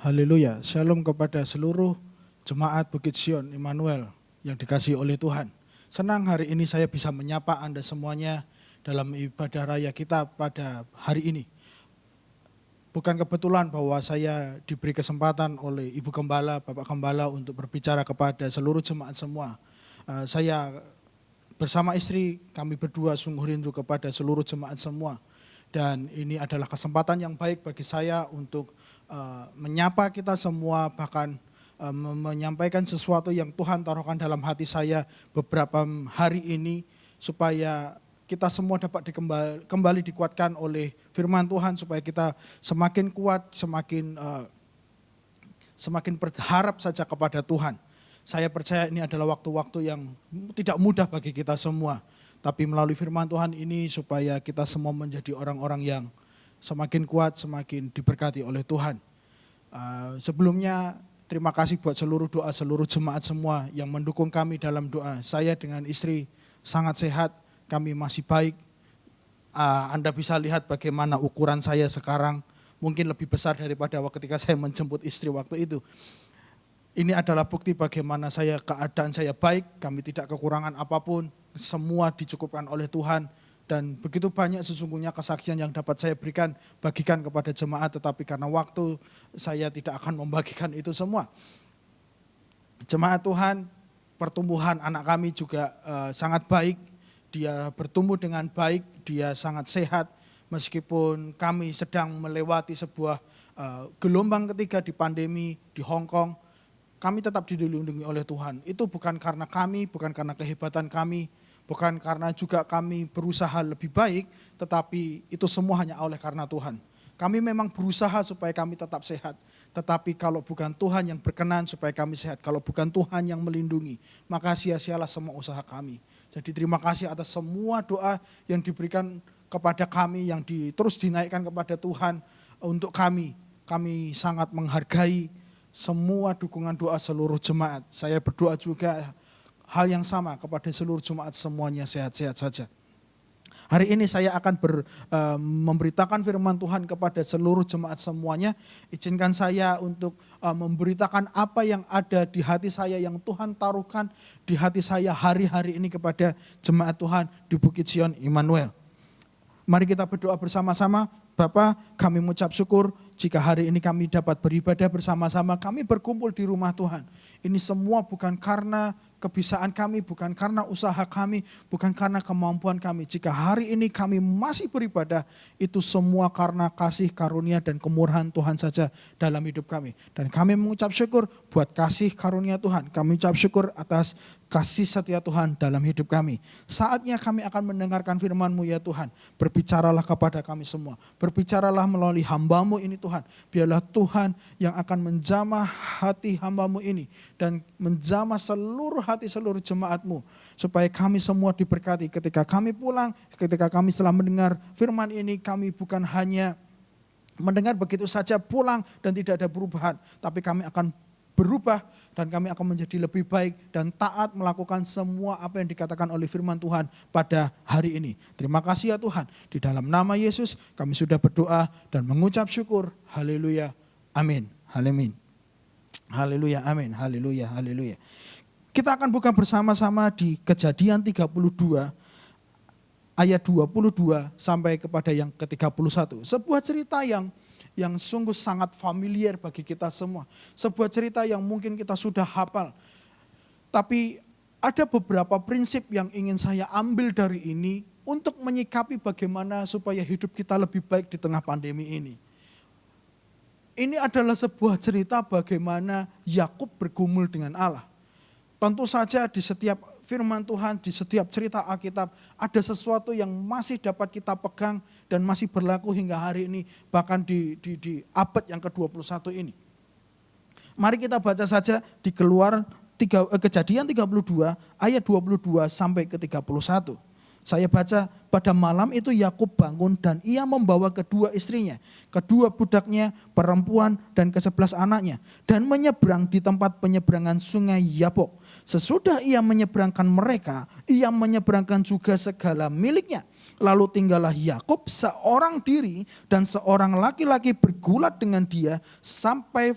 Haleluya, shalom kepada seluruh jemaat Bukit Sion Immanuel yang dikasihi oleh Tuhan. Senang hari ini saya bisa menyapa Anda semuanya dalam ibadah raya kita pada hari ini. Bukan kebetulan bahwa saya diberi kesempatan oleh Ibu Gembala, Bapak Gembala untuk berbicara kepada seluruh jemaat semua. Saya bersama istri, kami berdua sungguh rindu kepada seluruh jemaat semua. Dan ini adalah kesempatan yang baik bagi saya untuk menyapa kita semua, bahkan menyampaikan sesuatu yang Tuhan taruhkan dalam hati saya beberapa hari ini, supaya kita semua dapat kembali dikuatkan oleh firman Tuhan, supaya kita semakin kuat, semakin berharap saja kepada Tuhan. Saya percaya ini adalah waktu-waktu yang tidak mudah bagi kita semua. Tapi melalui firman Tuhan ini supaya kita semua menjadi orang-orang yang semakin kuat, semakin diberkati oleh Tuhan. Sebelumnya terima kasih buat seluruh doa, seluruh jemaat semua yang mendukung kami dalam doa. Saya dengan istri sangat sehat, kami masih baik. Anda bisa lihat bagaimana ukuran saya sekarang, mungkin lebih besar daripada ketika saya menjemput istri waktu itu. Ini adalah bukti bagaimana keadaan saya baik, kami tidak kekurangan apapun. Semua dicukupkan oleh Tuhan, dan begitu banyak sesungguhnya kesaksian yang dapat saya bagikan kepada jemaat, tetapi karena waktu saya tidak akan membagikan itu semua. Jemaat Tuhan, pertumbuhan anak kami juga sangat baik, dia bertumbuh dengan baik, dia sangat sehat, meskipun kami sedang melewati sebuah gelombang ketiga di pandemi di Hong Kong. Kami tetap dilindungi oleh Tuhan. Itu bukan karena kami, bukan karena kehebatan kami, bukan karena juga kami berusaha lebih baik, tetapi itu semua hanya oleh karena Tuhan. Kami memang berusaha supaya kami tetap sehat, tetapi kalau bukan Tuhan yang berkenan supaya kami sehat, kalau bukan Tuhan yang melindungi, maka sia-sialah semua usaha kami. Jadi terima kasih atas semua doa yang diberikan kepada kami, yang terus dinaikkan kepada Tuhan untuk kami. Kami sangat menghargai semua dukungan doa seluruh jemaat. Saya berdoa juga hal yang sama kepada seluruh jemaat, semuanya sehat-sehat saja. Hari ini saya akan memberitakan firman Tuhan kepada seluruh jemaat semuanya. Izinkan saya untuk memberitakan apa yang ada di hati saya, yang Tuhan taruhkan di hati saya hari-hari ini kepada jemaat Tuhan di Bukit Sion Immanuel. Mari kita berdoa bersama-sama. Bapa, kami mengucap syukur jika hari ini kami dapat beribadah bersama-sama, kami berkumpul di rumah Tuhan. Ini semua bukan karena kebisaan kami, bukan karena usaha kami, bukan karena kemampuan kami. Jika hari ini kami masih beribadah, itu semua karena kasih karunia dan kemurahan Tuhan saja dalam hidup kami. Dan kami mengucap syukur buat kasih karunia Tuhan. Kami mengucap syukur atas kasih setia Tuhan dalam hidup kami. Saatnya kami akan mendengarkan firman-Mu ya Tuhan. Berbicaralah kepada kami semua. Berbicaralah melalui hamba-Mu ini Tuhan. Biarlah Tuhan yang akan menjamah hati hamba-Mu ini. Dan menjamah seluruh hati seluruh jemaat-Mu. Supaya kami semua diberkati ketika kami pulang. Ketika kami setelah mendengar firman ini, kami bukan hanya mendengar begitu saja pulang dan tidak ada perubahan. Tapi kami akan berubah dan kami akan menjadi lebih baik dan taat melakukan semua apa yang dikatakan oleh firman Tuhan pada hari ini. Terima kasih ya Tuhan. Di dalam nama Yesus kami sudah berdoa dan mengucap syukur. Haleluya. Amin. Halemin. Haleluya. Amin. Haleluya. Haleluya. Kita akan buka bersama-sama di Kejadian 32 ayat 22 sampai kepada yang ke-31. Sebuah cerita yang sungguh sangat familiar bagi kita semua. Sebuah cerita yang mungkin kita sudah hafal. Tapi ada beberapa prinsip yang ingin saya ambil dari ini untuk menyikapi bagaimana supaya hidup kita lebih baik di tengah pandemi ini. Ini adalah sebuah cerita bagaimana Yakub bergumul dengan Allah. Tentu saja di setiap firman Tuhan, di setiap cerita Alkitab, ada sesuatu yang masih dapat kita pegang dan masih berlaku hingga hari ini, bahkan di abad yang ke-21 ini. Mari kita baca saja di Kejadian 32 ayat 22 sampai ke 31. Saya baca, pada malam itu Yakub bangun dan ia membawa kedua istrinya, kedua budaknya perempuan dan ke-11 anaknya, dan menyeberang di tempat penyeberangan sungai Yabok. Sesudah ia menyeberangkan mereka, ia menyeberangkan juga segala miliknya. Lalu tinggallah Yakub seorang diri dan seorang laki-laki bergulat dengan dia sampai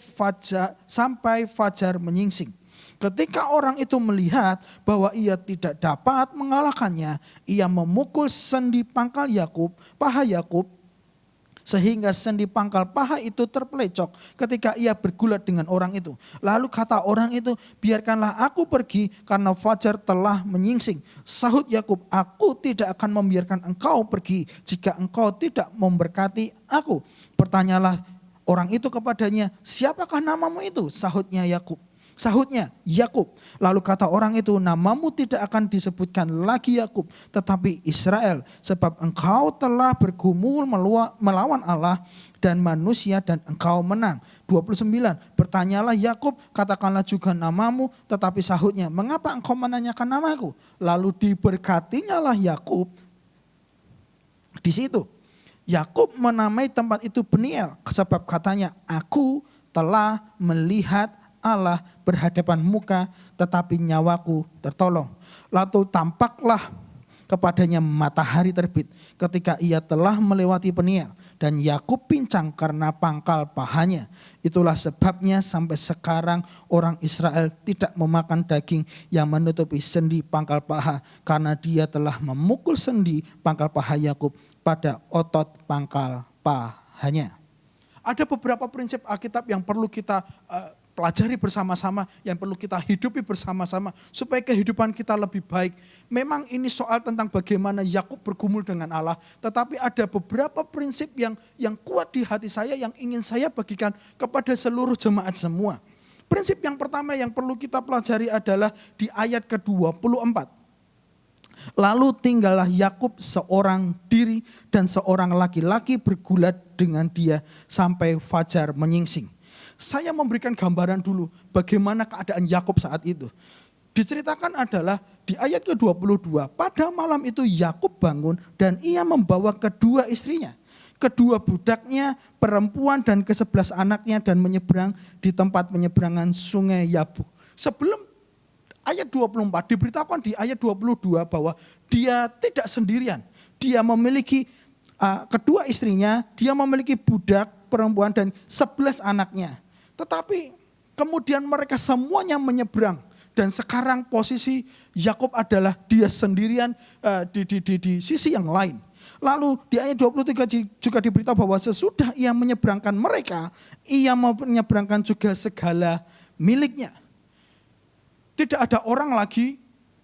fajar menyingsing. Ketika orang itu melihat bahwa ia tidak dapat mengalahkannya, ia memukul sendi pangkal Yakub, paha Yakub, sehingga sendi pangkal paha itu terpelecok ketika ia bergulat dengan orang itu. Lalu kata orang itu, biarkanlah aku pergi karena fajar telah menyingsing. Sahut Yakub, aku tidak akan membiarkan engkau pergi jika engkau tidak memberkati aku. Bertanyalah orang itu kepadanya, siapakah namamu itu? Sahutnya Yakub. Lalu kata orang itu, namamu tidak akan disebutkan lagi Yakub, tetapi Israel, sebab engkau telah bergumul melawan Allah dan manusia dan engkau menang. 29. Bertanyalah Yakub, katakanlah juga namamu, tetapi sahutnya, mengapa engkau menanyakan namaku? Lalu diberkatinya lah Yakub di situ. Yakub menamai tempat itu Peniel, sebab katanya, aku telah melihat Allah berhadapan muka, tetapi nyawaku tertolong. Lalu tampaklah kepadanya matahari terbit ketika ia telah melewati Peniel, dan Yakub pincang karena pangkal pahanya. Itulah sebabnya sampai sekarang orang Israel tidak memakan daging yang menutupi sendi pangkal paha, karena dia telah memukul sendi pangkal paha Yakub pada otot pangkal pahanya. Ada beberapa prinsip Alkitab yang perlu kita pelajari bersama-sama, yang perlu kita hidupi bersama-sama supaya kehidupan kita lebih baik. Memang ini soal tentang bagaimana Yakub bergumul dengan Allah, tetapi ada beberapa prinsip yang kuat di hati saya yang ingin saya bagikan kepada seluruh jemaat semua. Prinsip yang pertama yang perlu kita pelajari adalah di ayat ke-24. Lalu tinggallah Yakub seorang diri dan seorang laki-laki bergulat dengan dia sampai fajar menyingsing. Saya memberikan gambaran dulu bagaimana keadaan Yakub saat itu. Diceritakan adalah di ayat ke-22, pada malam itu Yakub bangun dan ia membawa kedua istrinya, kedua budaknya perempuan dan ke-11 anaknya, dan menyeberang di tempat penyeberangan sungai Yabok. Sebelum ayat 24 diberitakan di ayat 22 bahwa dia tidak sendirian. Dia memiliki kedua istrinya, dia memiliki budak perempuan dan 11 anaknya. Tetapi kemudian mereka semuanya menyeberang. Dan sekarang posisi Yakub adalah dia sendirian di sisi yang lain. Lalu di ayat 23 juga diberitahu bahwa sesudah ia menyeberangkan mereka, ia mau menyeberangkan juga segala miliknya. Tidak ada orang lagi,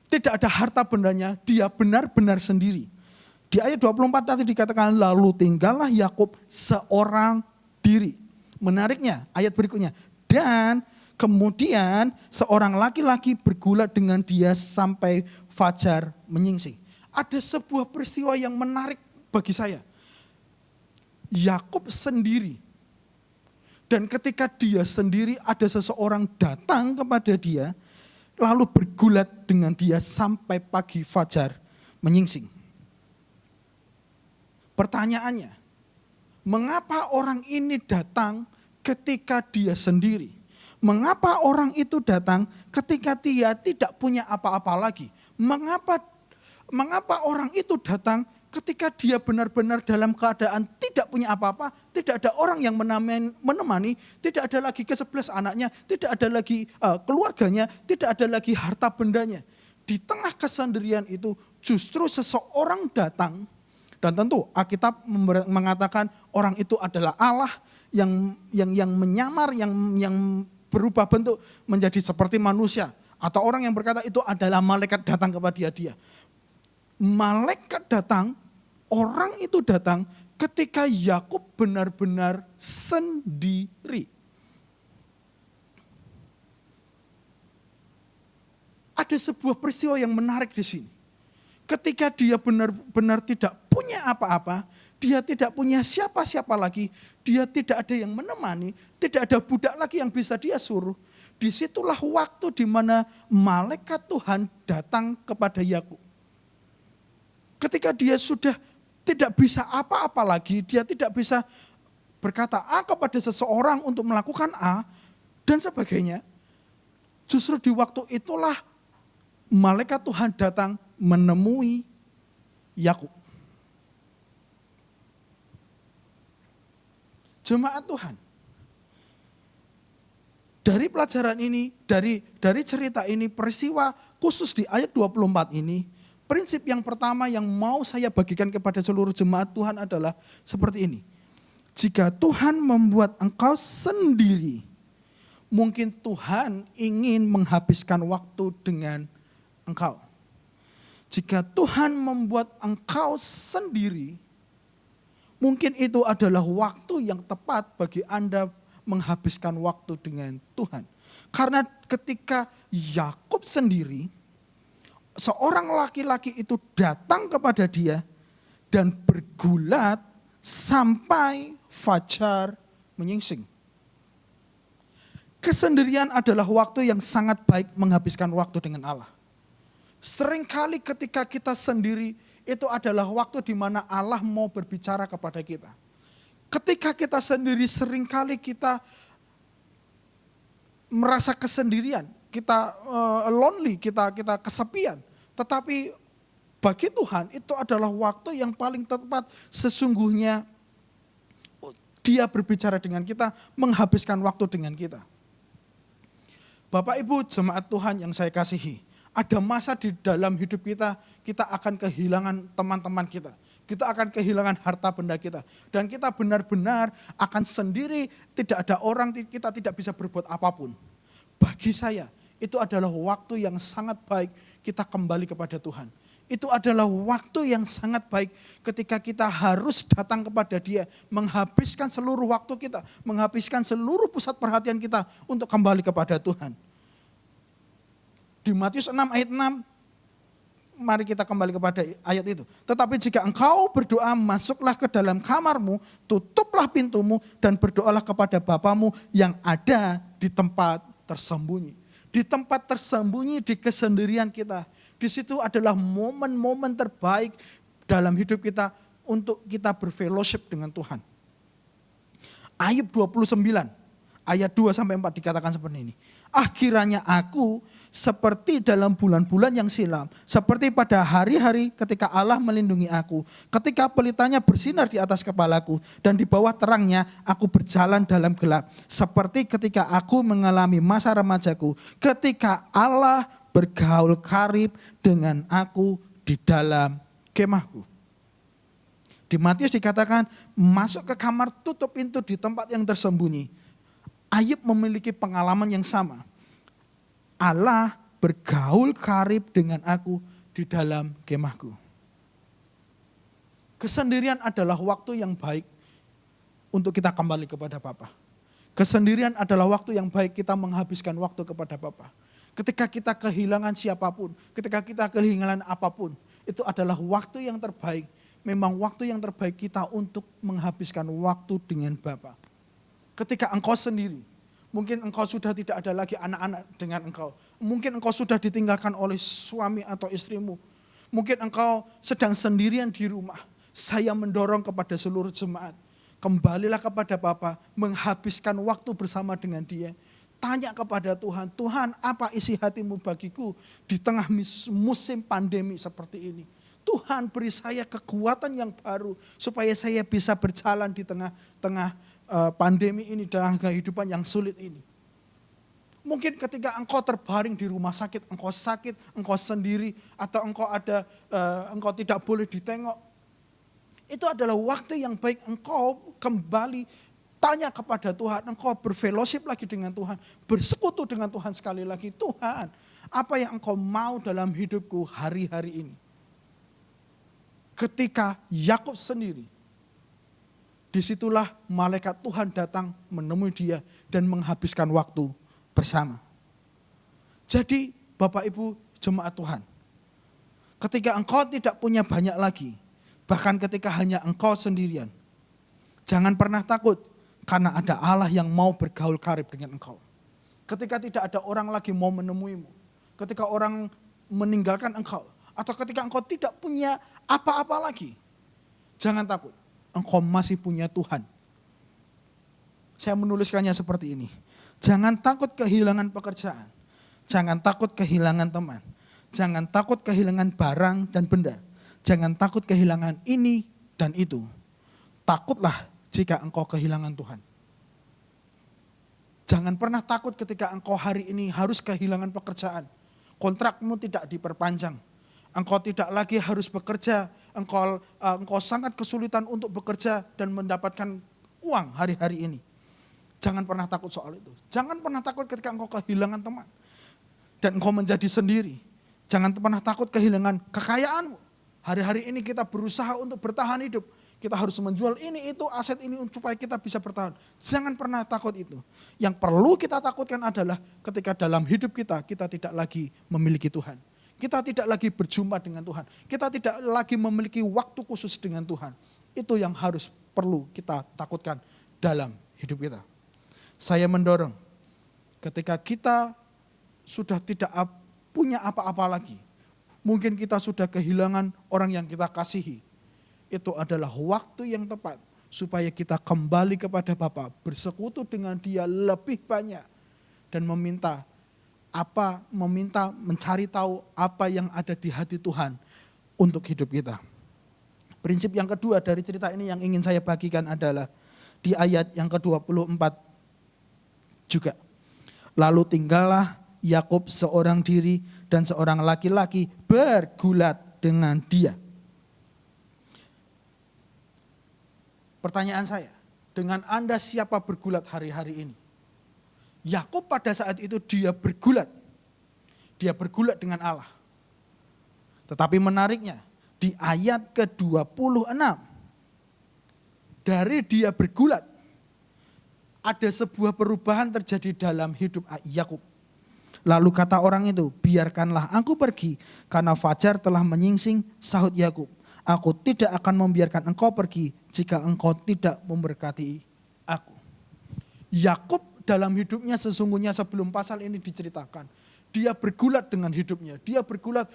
tidak ada harta bendanya, dia benar-benar sendiri. Di ayat 24 tadi dikatakan, lalu tinggallah Yakub seorang diri. Menariknya ayat berikutnya, dan kemudian seorang laki-laki bergulat dengan dia sampai fajar menyingsing. Ada sebuah peristiwa yang menarik bagi saya. Yakub sendiri, dan ketika dia sendiri ada seseorang datang kepada dia, lalu bergulat dengan dia sampai pagi fajar menyingsing. Pertanyaannya, mengapa orang ini datang ketika dia sendiri? Mengapa orang itu datang ketika dia tidak punya apa-apa lagi? Mengapa orang itu datang ketika dia benar-benar dalam keadaan tidak punya apa-apa, tidak ada orang yang menemani, tidak ada lagi ke-11 anaknya, tidak ada lagi keluarganya, tidak ada lagi harta bendanya. Di tengah kesendirian itu justru seseorang datang. Dan tentu Alkitab mengatakan orang itu adalah Allah yang menyamar, yang berubah bentuk menjadi seperti manusia. Atau orang yang berkata itu adalah malaikat datang kepada dia. Malaikat datang, orang itu datang ketika Yakub benar-benar sendiri. Ada sebuah peristiwa yang menarik di sini. Ketika dia benar-benar tidak punya apa-apa, dia tidak punya siapa-siapa lagi, dia tidak ada yang menemani, tidak ada budak lagi yang bisa dia suruh. Disitulah waktu di mana malaikat Tuhan datang kepada Yakub. Ketika dia sudah tidak bisa apa-apa lagi, dia tidak bisa berkata A kepada seseorang untuk melakukan A dan sebagainya. Justru di waktu itulah malaikat Tuhan datang menemui Yakub. Jemaat Tuhan, dari pelajaran ini, dari cerita ini, peristiwa khusus di ayat 24 ini, prinsip yang pertama yang mau saya bagikan kepada seluruh jemaat Tuhan adalah seperti ini. Jika Tuhan membuat engkau sendiri, mungkin Tuhan ingin menghabiskan waktu dengan engkau. Jika Tuhan membuat engkau sendiri, mungkin itu adalah waktu yang tepat bagi Anda menghabiskan waktu dengan Tuhan. Karena ketika Yakub sendiri, seorang laki-laki itu datang kepada dia dan bergulat sampai fajar menyingsing. Kesendirian adalah waktu yang sangat baik menghabiskan waktu dengan Allah. Seringkali ketika kita sendiri, itu adalah waktu di mana Allah mau berbicara kepada kita. Ketika kita sendiri, seringkali kita merasa kesendirian, kita lonely, kita kesepian. Tetapi bagi Tuhan itu adalah waktu yang paling tepat. Sesungguhnya Dia berbicara dengan kita, menghabiskan waktu dengan kita. Bapak Ibu jemaat Tuhan yang saya kasihi, ada masa di dalam hidup kita, kita akan kehilangan teman-teman kita. Kita akan kehilangan harta benda kita. Dan kita benar-benar akan sendiri, tidak ada orang, kita tidak bisa berbuat apapun. Bagi saya, itu adalah waktu yang sangat baik kita kembali kepada Tuhan. Itu adalah waktu yang sangat baik ketika kita harus datang kepada Dia, menghabiskan seluruh waktu kita, menghabiskan seluruh pusat perhatian kita untuk kembali kepada Tuhan. Di Matius 6 ayat 6, mari kita kembali kepada ayat itu. Tetapi jika engkau berdoa, masuklah ke dalam kamarmu, tutuplah pintumu dan berdoalah kepada Bapamu yang ada di tempat tersembunyi. Di tempat tersembunyi, di kesendirian kita. Di situ adalah momen-momen terbaik dalam hidup kita untuk kita berfellowship dengan Tuhan. Ayub 29 ayat 2-4 dikatakan seperti ini. Akhirnya aku seperti dalam bulan-bulan yang silam, seperti pada hari-hari ketika Allah melindungi aku, ketika pelitanya bersinar di atas kepalaku, dan di bawah terangnya aku berjalan dalam gelap, seperti ketika aku mengalami masa remajaku, ketika Allah bergaul karib dengan aku di dalam kemahku. Di Matius dikatakan, masuk ke kamar, tutup pintu di tempat yang tersembunyi. Ayub memiliki pengalaman yang sama. Allah bergaul karib dengan aku di dalam kemahku. Kesendirian adalah waktu yang baik untuk kita kembali kepada Bapa. Kesendirian adalah waktu yang baik kita menghabiskan waktu kepada Bapa. Ketika kita kehilangan siapapun, ketika kita kehilangan apapun, itu adalah waktu yang terbaik. Memang waktu yang terbaik kita untuk menghabiskan waktu dengan Bapa. Ketika engkau sendiri, mungkin engkau sudah tidak ada lagi anak-anak dengan engkau. Mungkin engkau sudah ditinggalkan oleh suami atau istrimu. Mungkin engkau sedang sendirian di rumah. Saya mendorong kepada seluruh jemaat, kembalilah kepada Bapa, menghabiskan waktu bersama dengan Dia. Tanya kepada Tuhan, Tuhan apa isi hatimu bagiku di tengah musim pandemi seperti ini. Tuhan beri saya kekuatan yang baru supaya saya bisa berjalan di tengah pandemi ini, dalam kehidupan yang sulit ini. Mungkin ketika engkau terbaring di rumah sakit, engkau sendiri, atau engkau tidak boleh ditengok. Itu adalah waktu yang baik engkau kembali tanya kepada Tuhan, engkau berfellowship lagi dengan Tuhan, bersekutu dengan Tuhan sekali lagi. Tuhan, apa yang engkau mau dalam hidupku hari-hari ini? Ketika Yakub sendiri, disitulah malaikat Tuhan datang menemui dia dan menghabiskan waktu bersama. Jadi Bapak Ibu jemaat Tuhan, ketika engkau tidak punya banyak lagi, bahkan ketika hanya engkau sendirian, jangan pernah takut karena ada Allah yang mau bergaul karib dengan engkau. Ketika tidak ada orang lagi mau menemuimu, ketika orang meninggalkan engkau, atau ketika engkau tidak punya apa-apa lagi, jangan takut. Engkau masih punya Tuhan. Saya menuliskannya seperti ini. Jangan takut kehilangan pekerjaan. Jangan takut kehilangan teman. Jangan takut kehilangan barang dan benda. Jangan takut kehilangan ini dan itu. Takutlah jika engkau kehilangan Tuhan. Jangan pernah takut ketika engkau hari ini harus kehilangan pekerjaan. Kontrakmu tidak diperpanjang. Engkau tidak lagi harus bekerja. Engkau sangat kesulitan untuk bekerja dan mendapatkan uang hari-hari ini. Jangan pernah takut soal itu. Jangan pernah takut ketika engkau kehilangan teman. Dan engkau menjadi sendiri. Jangan pernah takut kehilangan kekayaanmu. Hari-hari ini kita berusaha untuk bertahan hidup. Kita harus menjual ini, itu, aset ini supaya kita bisa bertahan. Jangan pernah takut itu. Yang perlu kita takutkan adalah ketika dalam hidup kita tidak lagi memiliki Tuhan. Kita tidak lagi berjumpa dengan Tuhan. Kita tidak lagi memiliki waktu khusus dengan Tuhan. Itu yang perlu kita takutkan dalam hidup kita. Saya mendorong ketika kita sudah tidak punya apa-apa lagi. Mungkin kita sudah kehilangan orang yang kita kasihi. Itu adalah waktu yang tepat supaya kita kembali kepada Bapa, bersekutu dengan Dia lebih banyak dan mencari tahu apa yang ada di hati Tuhan untuk hidup kita. Prinsip yang kedua dari cerita ini yang ingin saya bagikan adalah di ayat yang ke-24 juga. Lalu tinggallah Yakub seorang diri dan seorang laki-laki bergulat dengan dia. Pertanyaan saya, dengan Anda siapa bergulat hari-hari ini? Yakub pada saat itu dia bergulat. Dia bergulat dengan Allah. Tetapi menariknya, di ayat ke-26, dari dia bergulat, ada sebuah perubahan terjadi dalam hidup Yakub. Lalu kata orang itu, biarkanlah aku pergi, karena fajar telah menyingsing, sahut Yakub. Aku tidak akan membiarkan engkau pergi jika engkau tidak memberkati aku. Yakub dalam hidupnya sesungguhnya sebelum pasal ini diceritakan, dia bergulat dengan hidupnya. Dia bergulat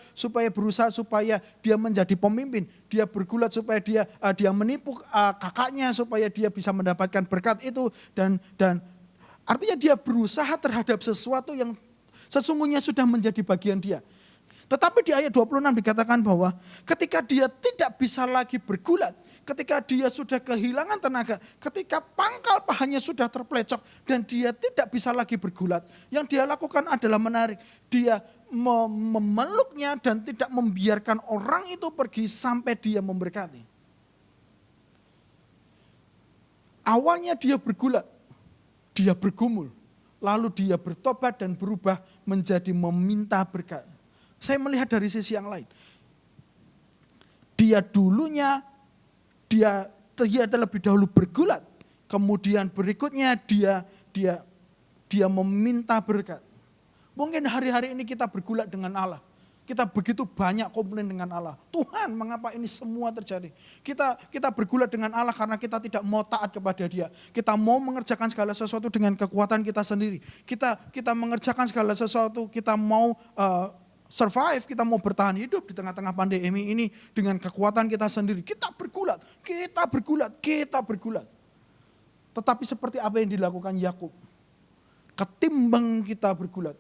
berusaha supaya dia menjadi pemimpin. Dia bergulat supaya dia menipu kakaknya supaya dia bisa mendapatkan berkat itu dan artinya dia berusaha terhadap sesuatu yang sesungguhnya sudah menjadi bagian dia. Tetapi di ayat 26 dikatakan bahwa ketika dia tidak bisa lagi bergulat, ketika dia sudah kehilangan tenaga, ketika pangkal pahanya sudah terpelecok dan dia tidak bisa lagi bergulat, yang dia lakukan adalah menarik. Dia memeluknya dan tidak membiarkan orang itu pergi sampai dia memberkati. Awalnya dia bergulat, dia bergumul, lalu dia bertobat dan berubah menjadi meminta berkat. Saya melihat dari sisi yang lain. Dia terlebih dahulu bergulat. Kemudian berikutnya dia meminta berkat. Mungkin hari-hari ini kita bergulat dengan Allah. Kita begitu banyak komplain dengan Allah. Tuhan, mengapa ini semua terjadi? Kita bergulat dengan Allah karena kita tidak mau taat kepada Dia. Kita mau mengerjakan segala sesuatu dengan kekuatan kita sendiri. Kita mengerjakan segala sesuatu, kita mau survive, kita mau bertahan hidup di tengah-tengah pandemi ini dengan kekuatan kita sendiri. Kita bergulat. Tetapi seperti apa yang dilakukan Yakub, ketimbang kita bergulat,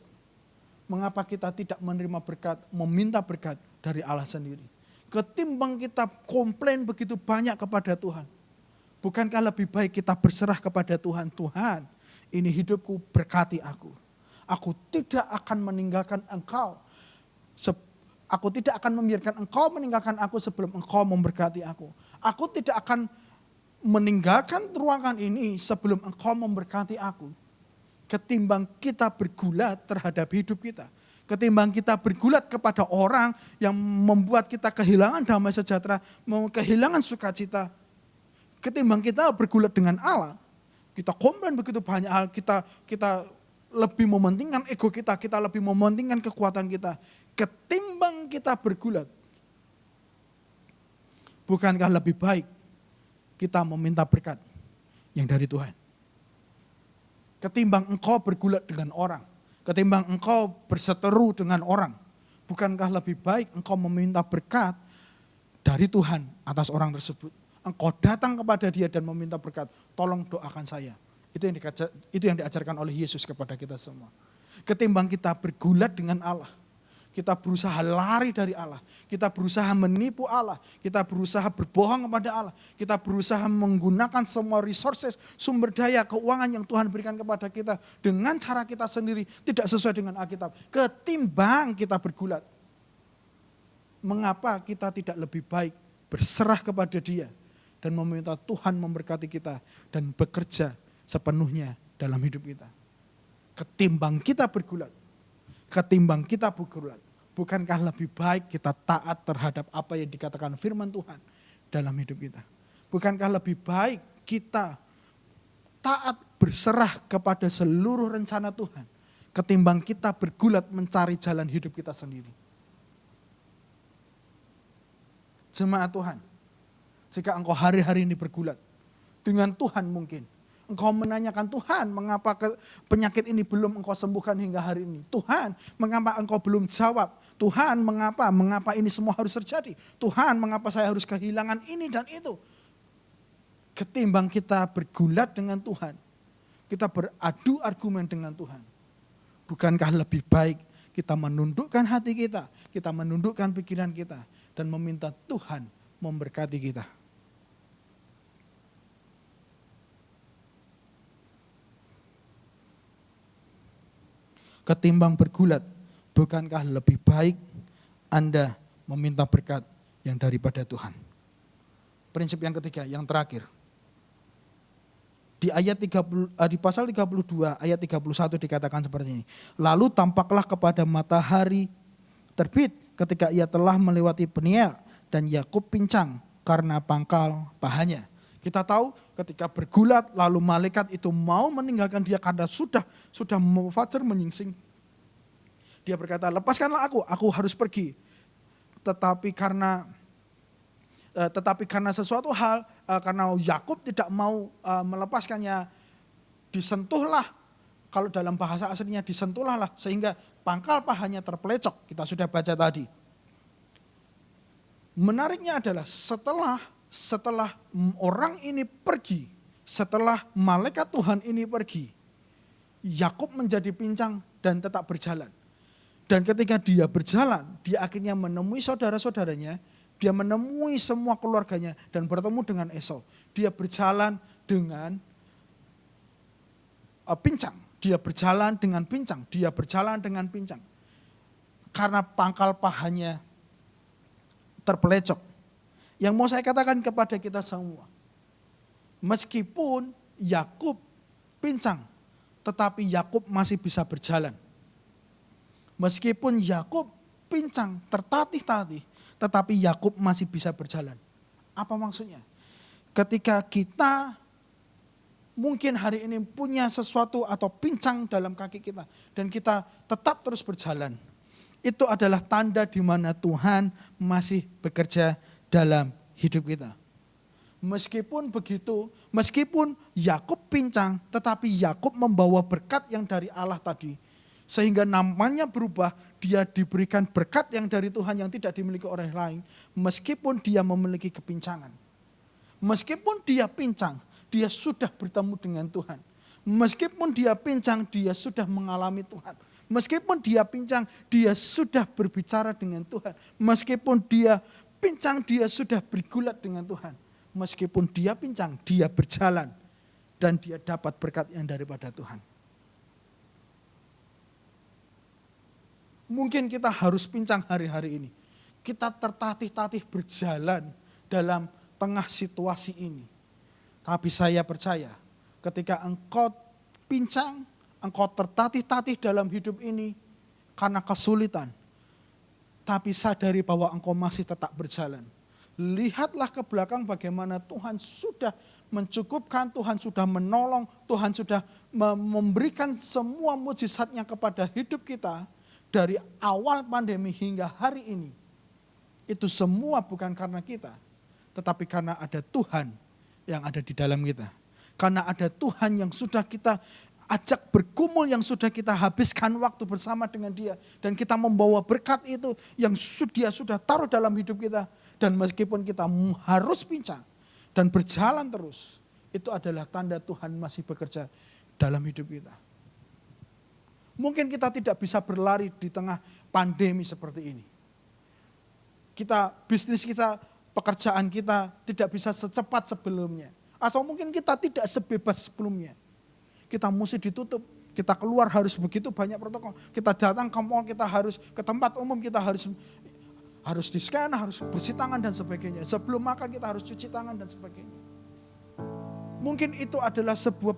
mengapa kita tidak menerima berkat, meminta berkat dari Allah sendiri? Ketimbang kita komplain begitu banyak kepada Tuhan, bukankah lebih baik kita berserah kepada Tuhan? Tuhan, ini hidupku, berkati aku. Aku tidak akan meninggalkan Engkau. Aku tidak akan membiarkan engkau meninggalkan aku sebelum engkau memberkati aku. Aku tidak akan meninggalkan ruangan ini sebelum engkau memberkati aku. Ketimbang kita bergulat terhadap hidup kita. Ketimbang kita bergulat kepada orang yang membuat kita kehilangan damai sejahtera, kehilangan sukacita. Ketimbang kita bergulat dengan Allah, kita komplain begitu banyak hal, kita lebih mementingkan ego kita lebih mementingkan kekuatan kita. Ketimbang kita bergulat, bukankah lebih baik kita meminta berkat yang dari Tuhan? Ketimbang engkau bergulat dengan orang, ketimbang engkau berseteru dengan orang, bukankah lebih baik engkau meminta berkat dari Tuhan atas orang tersebut? Engkau datang kepada dia dan meminta berkat, tolong doakan saya. Itu yang diajarkan oleh Yesus kepada kita semua. Ketimbang kita bergulat dengan Allah, kita berusaha lari dari Allah, kita berusaha menipu Allah, kita berusaha berbohong kepada Allah, kita berusaha menggunakan semua resources, sumber daya, keuangan yang Tuhan berikan kepada kita dengan cara kita sendiri, tidak sesuai dengan Alkitab. Ketimbang kita bergulat, mengapa kita tidak lebih baik berserah kepada Dia dan meminta Tuhan memberkati kita dan bekerja sepenuhnya dalam hidup kita. Ketimbang kita bergulat, bukankah lebih baik kita taat terhadap apa yang dikatakan firman Tuhan dalam hidup kita? Bukankah lebih baik kita taat berserah kepada seluruh rencana Tuhan ketimbang kita bergulat mencari jalan hidup kita sendiri? Jemaat Tuhan, jika engkau hari-hari ini bergulat dengan Tuhan, mungkin engkau menanyakan, Tuhan, mengapa penyakit ini belum engkau sembuhkan hingga hari ini? Tuhan, mengapa engkau belum jawab? Tuhan, mengapa ini semua harus terjadi? Tuhan, mengapa saya harus kehilangan ini dan itu? Ketimbang kita bergulat dengan Tuhan, kita beradu argumen dengan Tuhan. Bukankah lebih baik kita menundukkan hati kita menundukkan pikiran kita, dan meminta Tuhan memberkati kita? Ketimbang bergulat, bukankah lebih baik Anda meminta berkat yang daripada Tuhan? Prinsip yang ketiga, yang terakhir. Di di pasal 32 ayat 31 dikatakan seperti ini. Lalu tampaklah kepada matahari terbit ketika ia telah melewati Peniel, dan Yakub pincang karena pangkal pahanya. Kita tahu ketika bergulat lalu malaikat itu mau meninggalkan dia karena sudah mau fajar menyingsing. Dia berkata, lepaskanlah aku harus pergi. Tetapi karena sesuatu hal, karena Yakub tidak mau melepaskannya, disentuhlah, kalau dalam bahasa aslinya disentuhlah lah, sehingga pangkal pahanya terpelecok. Kita sudah baca tadi. Menariknya adalah setelah orang ini pergi, setelah malaikat Tuhan ini pergi, Yakub menjadi pincang dan tetap berjalan. Dan ketika dia berjalan, dia akhirnya menemui saudara-saudaranya, dia menemui semua keluarganya dan bertemu dengan Esau. Dia berjalan dengan pincang, dia berjalan dengan pincang. Karena pangkal pahanya terpelecok. Yang mau saya katakan kepada kita semua, meskipun Yakub pincang, tetapi Yakub masih bisa berjalan. Meskipun Yakub pincang, tertatih-tatih, tetapi Yakub masih bisa berjalan. Apa maksudnya? Ketika kita mungkin hari ini punya sesuatu atau pincang dalam kaki kita, dan kita tetap terus berjalan, itu adalah tanda di mana Tuhan masih bekerja dalam hidup kita. Meskipun begitu, meskipun Yakub pincang, tetapi Yakub membawa berkat yang dari Allah tadi. Sehingga namanya berubah, dia diberikan berkat yang dari Tuhan yang tidak dimiliki orang lain. Meskipun dia memiliki kepincangan. Meskipun dia pincang, dia sudah bertemu dengan Tuhan. Meskipun dia pincang, dia sudah mengalami Tuhan. Meskipun dia pincang, dia sudah berbicara dengan Tuhan. Meskipun dia pincang, dia sudah bergulat dengan Tuhan. Meskipun dia pincang, dia berjalan. Dan dia dapat berkat yang daripada Tuhan. Mungkin kita harus pincang hari-hari ini. Kita tertatih-tatih berjalan dalam tengah situasi ini. Tapi saya percaya ketika engkau pincang, engkau tertatih-tatih dalam hidup ini karena kesulitan. Tapi sadari bahwa engkau masih tetap berjalan. Lihatlah ke belakang bagaimana Tuhan sudah mencukupkan, Tuhan sudah menolong, Tuhan sudah memberikan semua mujizatnya kepada hidup kita. Dari awal pandemi hingga hari ini, itu semua bukan karena kita, tetapi karena ada Tuhan yang ada di dalam kita. Karena ada Tuhan yang sudah kita ajak bergumul, yang sudah kita habiskan waktu bersama dengan Dia. Dan kita membawa berkat itu yang Dia sudah taruh dalam hidup kita. Dan meskipun kita harus pincang dan berjalan terus, itu adalah tanda Tuhan masih bekerja dalam hidup kita. Mungkin kita tidak bisa berlari di tengah pandemi seperti ini. Bisnis kita, pekerjaan kita tidak bisa secepat sebelumnya. Atau mungkin kita tidak sebebas sebelumnya. Kita mesti ditutup. Kita keluar harus begitu banyak protokol. Kita datang ke mall, kita harus ke tempat umum, kita harus di-scan, harus bersih tangan dan sebagainya. Sebelum makan kita harus cuci tangan dan sebagainya. Mungkin itu adalah sebuah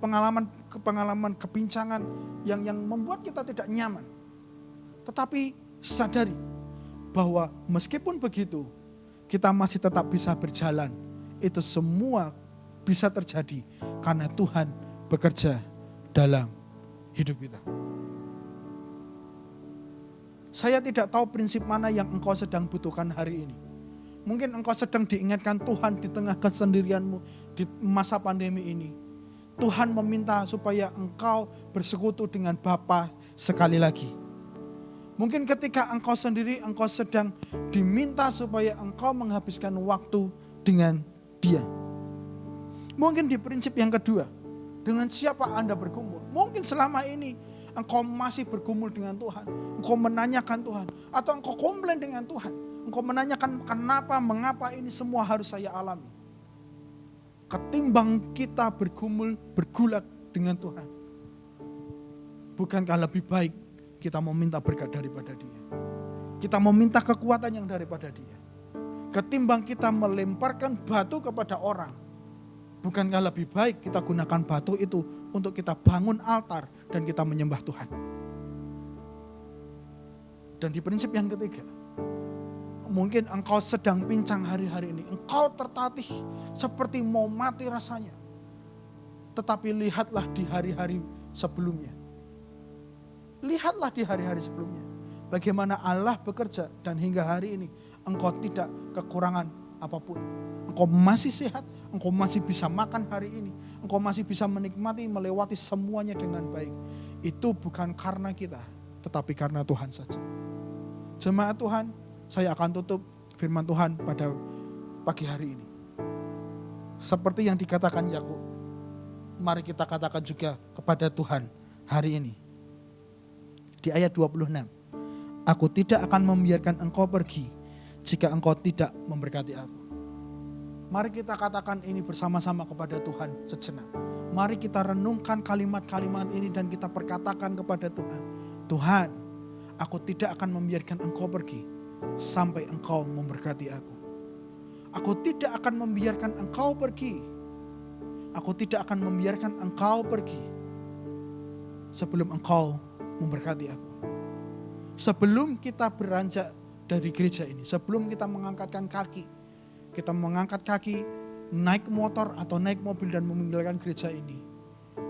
pengalaman kepincangan yang membuat kita tidak nyaman. Tetapi sadari bahwa meskipun begitu, kita masih tetap bisa berjalan. Itu semua bisa terjadi karena Tuhan bekerja dalam hidup kita. Saya tidak tahu prinsip mana yang engkau sedang butuhkan hari ini. Mungkin engkau sedang diingatkan Tuhan di tengah kesendirianmu di masa pandemi ini. Tuhan meminta supaya engkau bersekutu dengan Bapa sekali lagi. Mungkin ketika engkau sendiri, engkau sedang diminta supaya engkau menghabiskan waktu dengan Dia. Mungkin di prinsip yang kedua, dengan siapa Anda bergumul. Mungkin selama ini engkau masih bergumul dengan Tuhan. Engkau menanyakan Tuhan. Atau engkau komplain dengan Tuhan. Engkau menanyakan kenapa, mengapa ini semua harus saya alami. Ketimbang kita bergulat dengan Tuhan. Bukankah lebih baik kita meminta berkat daripada Dia. Kita meminta kekuatan yang daripada Dia. Ketimbang kita melemparkan batu kepada orang. Bukankah lebih baik kita gunakan batu itu untuk kita bangun altar dan kita menyembah Tuhan. Dan di prinsip yang ketiga, mungkin engkau sedang pincang hari-hari ini. Engkau tertatih seperti mau mati rasanya. Tetapi lihatlah di hari-hari sebelumnya. Lihatlah di hari-hari sebelumnya. Bagaimana Allah bekerja dan hingga hari ini engkau tidak kekurangan apapun. Engkau masih sehat, engkau masih bisa makan hari ini. Engkau masih bisa menikmati, melewati semuanya dengan baik. Itu bukan karena kita, tetapi karena Tuhan saja. Jemaat Tuhan, saya akan tutup firman Tuhan pada pagi hari ini. Seperti yang dikatakan Yakub, mari kita katakan juga kepada Tuhan hari ini. Di ayat 26, aku tidak akan membiarkan engkau pergi jika engkau tidak memberkati aku. Mari kita katakan ini bersama-sama kepada Tuhan sejenak. Mari kita renungkan kalimat-kalimat ini dan kita perkatakan kepada Tuhan. Tuhan, aku tidak akan membiarkan engkau pergi sampai engkau memberkati aku. Aku tidak akan membiarkan engkau pergi. Aku tidak akan membiarkan engkau pergi sebelum engkau memberkati aku. Sebelum kita beranjak dari gereja ini, sebelum kita mengangkatkan kaki, kita mengangkat kaki, naik motor atau naik mobil dan meninggalkan gereja ini,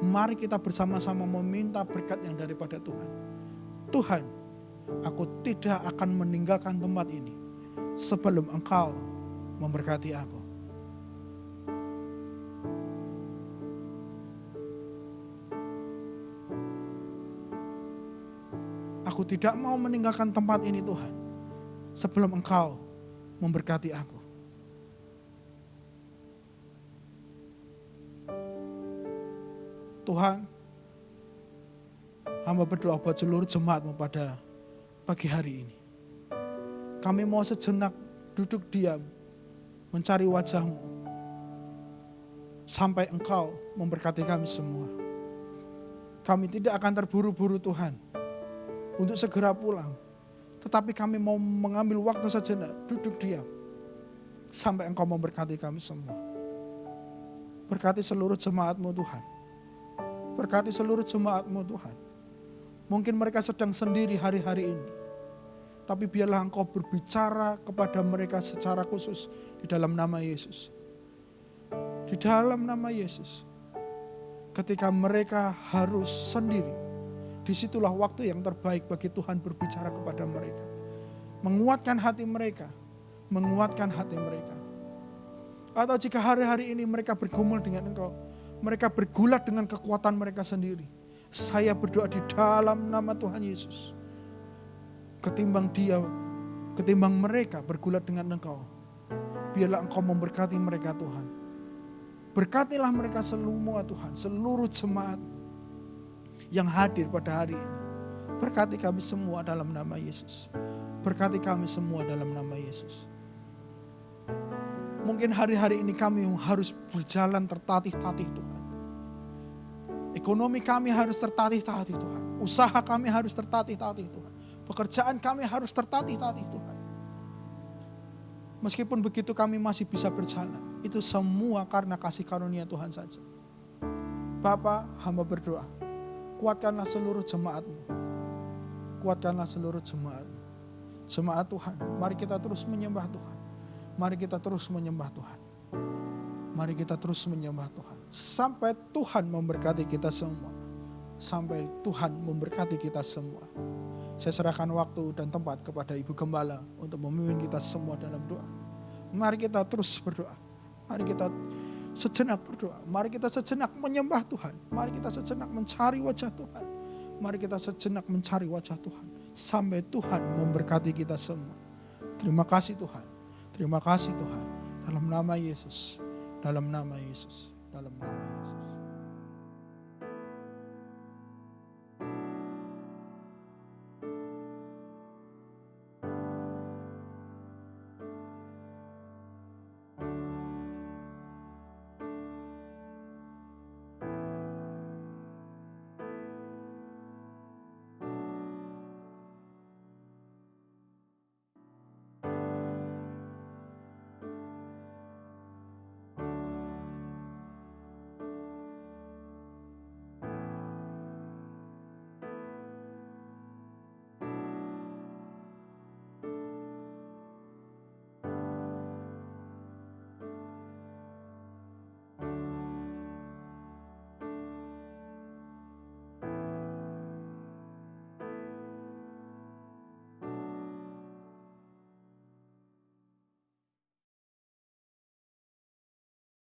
mari kita bersama-sama meminta berkat yang daripada Tuhan. Tuhan, aku tidak akan meninggalkan tempat ini sebelum engkau memberkati aku. Aku tidak mau meninggalkan tempat ini Tuhan sebelum engkau memberkati aku. Tuhan, hamba berdoa buat seluruh jemaat-Mu pada pagi hari ini. Kami mau sejenak duduk diam, mencari wajah-Mu, sampai Engkau memberkati kami semua. Kami tidak akan terburu-buru Tuhan, untuk segera pulang. Tetapi kami mau mengambil waktu sejenak, duduk diam, sampai Engkau memberkati kami semua. Berkati seluruh jemaat-Mu Tuhan. Berkati seluruh jemaat-Mu Tuhan. Mungkin mereka sedang sendiri hari-hari ini. Tapi biarlah Engkau berbicara kepada mereka secara khusus di dalam nama Yesus. Di dalam nama Yesus. Ketika mereka harus sendiri, disitulah waktu yang terbaik bagi Tuhan berbicara kepada mereka. Menguatkan hati mereka. Menguatkan hati mereka. Atau jika hari-hari ini mereka bergumul dengan Engkau, mereka bergulat dengan kekuatan mereka sendiri. Saya berdoa di dalam nama Tuhan Yesus. Ketimbang mereka bergulat dengan Engkau, biarlah Engkau memberkati mereka Tuhan. Berkatilah mereka semua Tuhan, seluruh jemaat yang hadir pada hari ini. Berkati kami semua dalam nama Yesus. Berkati kami semua dalam nama Yesus. Mungkin hari-hari ini kami harus berjalan tertatih-tatih Tuhan. Ekonomi kami harus tertatih-tatih Tuhan. Usaha kami harus tertatih-tatih Tuhan. Pekerjaan kami harus tertatih-tatih Tuhan. Meskipun begitu kami masih bisa berjalan. Itu semua karena kasih karunia Tuhan saja. Bapa, hamba berdoa. Kuatkanlah seluruh jemaat-Mu. Kuatkanlah seluruh jemaat-Mu. Jemaat Tuhan, mari kita terus menyembah Tuhan. Mari kita terus menyembah Tuhan. Mari kita terus menyembah Tuhan. Sampai Tuhan memberkati kita semua. Sampai Tuhan memberkati kita semua. Saya serahkan waktu dan tempat kepada Ibu Gembala untuk memimpin kita semua dalam doa. Mari kita terus berdoa. Mari kita sejenak berdoa. Mari kita sejenak menyembah Tuhan. Mari kita sejenak mencari wajah Tuhan. Mari kita sejenak mencari wajah Tuhan. Sampai Tuhan memberkati kita semua. Terima kasih Tuhan. Terima kasih Tuhan. Dalam nama Yesus. Dalam nama Yesus. Dalam nama Yesus.